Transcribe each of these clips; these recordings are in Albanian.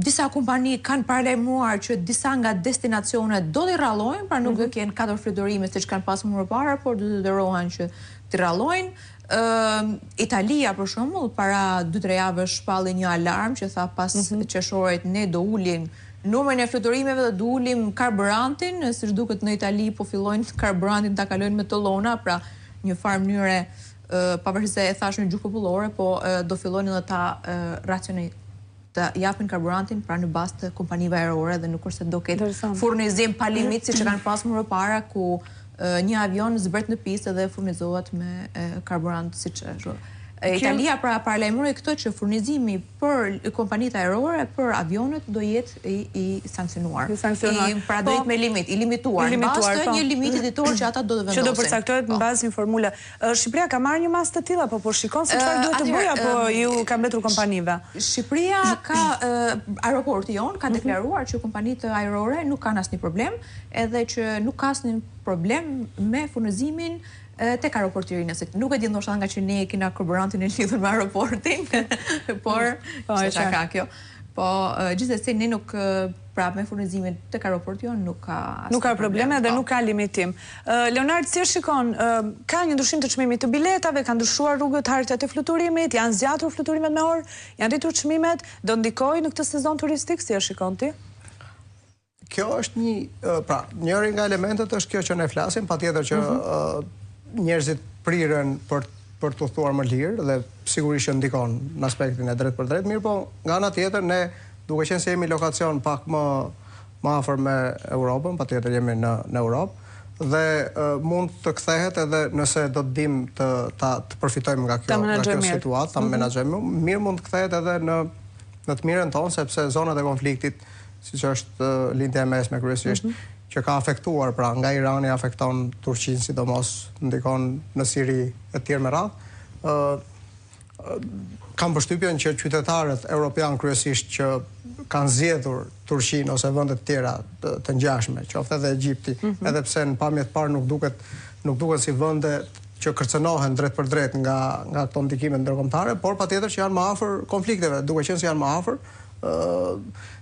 Disa kompani kanë paralajmëruar që disa nga destinacionet do t'i rrallojnë, pra nuk do kenë 4 fluturime siç kanë pasur më parë, por do të detyrohen që t'i rrallojnë. Italia, për shembull, para 2-3 javësh shpalli një alarm që tha pas qershorit ne do ulim numrin e fluturimeve dhe do ulim karburantin, siç duket në Itali po fillojnë karburantin ta kalojnë me tellona, pra një farë mënyre pavarësisht se e thash në gjuhë popullore, po do fillojnë edhe ta racionojnë të japin karburantin pra në bazë të kompanive ajrore dhe nuk është se do ketë furnizim pa limit siç e kanë pasur më parë ku një avion zbret në pistë dhe furnizohet me karburant siç është. Italia pra paralajmëroi këtë që furnizimi për kompanitë ajrore për avionet do jetë i sankcionuar. Pra do jetë me limit, i limituar. Bazë të një limiti ditor që ata do të vendosin. Që do përcaktohet në bazë një formule. Shqipëria ka marrë një masë të tilla apo po shikon se çfarë duhet të bëjë apo ju ka mbetur kompanive? Shqipëria ka aeroporti jon ka deklaruar që kompanitë ajrore nuk kanë asnjë problem, edhe që nuk ka asnjë problem me furnizimin tek aeroporti nëse nuk e di ndoshta nga që ne kena karburantin e lidhur me aeroportin, por çfarë ka kjo. Po gjithsesi ne nuk pra me furnizimin tek aeroporti nuk ka probleme dhe nuk ka limitim. Leonard, si e shikon, ka një ndryshim të çmimit të biletave, kanë ndryshuar rrugët hartat e fluturimit, janë zgjatur fluturimet me orë, janë rritur çmimet, do ndikojë në këtë sezon turistik, si e shikon ti? Kjo është njëri nga elementet është kjo që ne flasim, patjetër që njerëzit priren për të thuar më lirë dhe sigurisht që ndikon në aspektin e drejt për drejt, mirë po nga ana tjetër ne duke qenë se jemi lokacion pak më afër me Europën, patjetër jemi në Europë dhe mund të kthehet edhe nëse do të dim të përfitojmë nga kjo situatë, ta menaxhojmë mirë, mund të kthehet edhe në të mirën tonë sepse zonat e konfliktit, siç është lindja e mesme kryesisht, që ka afektuar, pra nga Irani afekton Turqinë, sidomos ndikon në Siri e tjerë me radhë. Kam përshtypjen që qytetarët evropian kryesisht që kanë zgjedhur Turqinë ose vende të tjera të ngjashme, qoftë edhe Egjipti, edhe pse në pamje të parë nuk duken si vende që kërcënohen drejt për drejt nga këto ndikime ndërkombëtare, por patjetër që janë më afër konflikteve, duke qenë se janë më afër,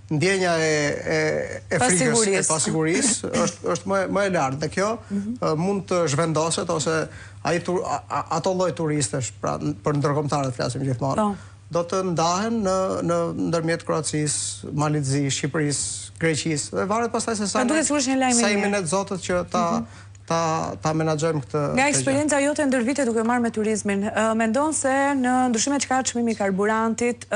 ndjenja e frikës e pasigurisë është më e lartë dhe kjo mund të zhvendoset ose ato lloj turistesh, pra për ndërkombëtarët flasim gjithmonë, do të ndahen në ndërmjet Kroacisë, Malizisë, Shqipërisë, Greqisë dhe varet pastaj se sa jemi ne zotët që ta menaxhojmë këtë. Nga eksperienca jote ndër vite duke marrë me turizmin, mendon se në ndryshimet që ka çmimi i karburantit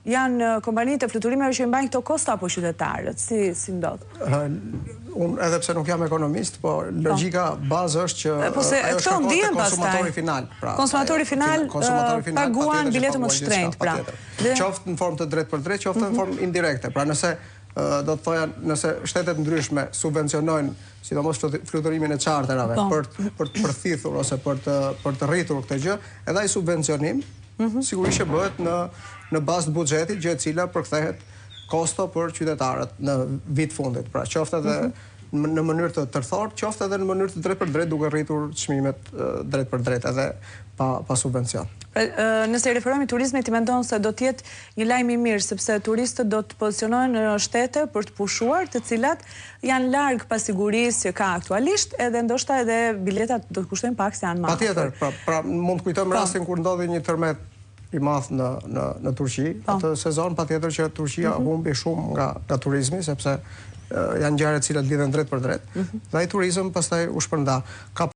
janë kompanitë e fluturimeve që i mbajnë këto kosta apo qytetarët? Si ndodh? Unë edhe pse nuk jam ekonomist, po logjika bazë është që ajo shkon te konsumatori final. Konsumatori final paguan biletë më të shtrenjtë, pra. Qoftë në formë të drejtë për drejtë, qoftë në formë indirekte. Pra nëse do të thoja, nëse shtetet ndryshme subvencionojnë sidomos fluturimin e charterave për të përthithur ose për të rritur këtë gjë, edhe ai subvencionim sigurisht që bëhet në bazë të buxhetit, gjë e cila përkthehet kosto për qytetarët në vit fundit. Pra qoftë edhe në mënyrë të tërthor, qoftë edhe në mënyrë të drejtë për drejtë duke rritur çmimet drejt për drejt edhe pa subvencion. Nëse i referohemi turizmit, ti mendon se do të jetë një lajm i mirë sepse turistët do të pozicionohen në shtete për të pushuar, të cilat janë larg pasigurisë që ka aktualisht, edhe ndoshta edhe biletat do të kushtojnë pak se janë më. Patjetër, pra mund të kujtojmë rastin kur ndodhi një tërmet i madh në Turqi, atë sezon patjetër që Turqia humbi shumë nga turizmi sepse janë ngjarje të cilat lidhen drejt për drejt. Dhe ai turizëm pastaj u shpërnda.